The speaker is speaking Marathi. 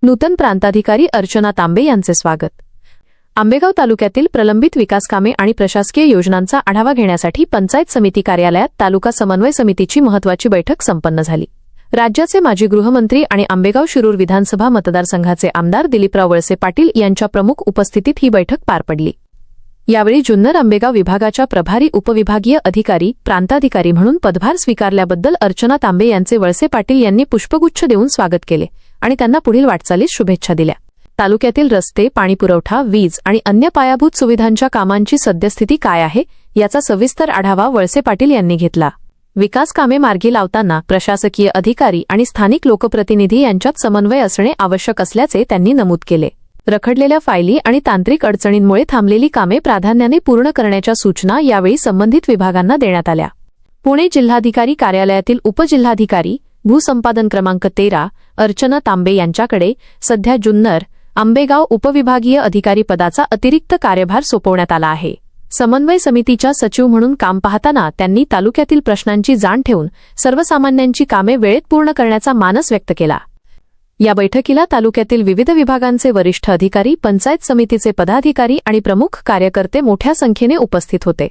नूतन प्रांताधिकारी अर्चना तांबे यांचे स्वागत। आंबेगाव तालुक्यातील प्रलंबित विकासकामे आणि प्रशासकीय योजनांचा आढावा घेण्यासाठी पंचायत समिती कार्यालयात तालुका समन्वय समितीची महत्त्वाची बैठक संपन्न झाली। राज्याचे माजी गृहमंत्री आणि आंबेगाव शिरूर विधानसभा मतदारसंघाचे आमदार दिलीपराव वळसे पाटील यांच्या प्रमुख उपस्थितीत ही बैठक पार पडली। यावेळी जुन्नर आंबेगाव विभागाच्या प्रभारी उपविभागीय अधिकारी प्रांताधिकारी म्हणून पदभार स्वीकारल्याबद्दल अर्चना तांबे यांचे वळसे पाटील यांनी पुष्पगुच्छ देऊन स्वागत केले आणि त्यांना पुढील वाटचालीस शुभेच्छा दिल्या। तालुक्यातील रस्ते, पाणीपुरवठा, वीज आणि अन्य पायाभूत सुविधांच्या कामांची सद्यस्थिती काय आहे याचा सविस्तर आढावा वळसे पाटील यांनी घेतला। विकास कामे मार्गी लावताना प्रशासकीय अधिकारी आणि स्थानिक लोकप्रतिनिधी यांच्यात समन्वय असणे आवश्यक असल्याचे त्यांनी नमूद केले। रखडलेल्या फायली आणि तांत्रिक अडचणींमुळे थांबलेली कामे प्राधान्याने पूर्ण करण्याच्या सूचना यावेळी संबंधित विभागांना देण्यात आल्या। पुणे जिल्हाधिकारी कार्यालयातील उपजिल्हाधिकारी भूसंपादन क्रमांक 13 अर्चना तांबे यांच्याकडे सध्या जुन्नर आंबेगाव उपविभागीय अधिकारी पदाचा अतिरिक्त कार्यभार सोपवण्यात आला आहे। समन्वय समितीच्या सचिव म्हणून काम पाहताना त्यांनी तालुक्यातील प्रश्नांची जाण ठेवून सर्वसामान्यांची कामे वेळेत पूर्ण करण्याचा मानस व्यक्त केला। या बैठकीला तालुक्यातील विविध विभागांचे वरिष्ठ अधिकारी, पंचायत समितीचे पदाधिकारी आणि प्रमुख कार्यकर्ते मोठ्या संख्येने उपस्थित होते।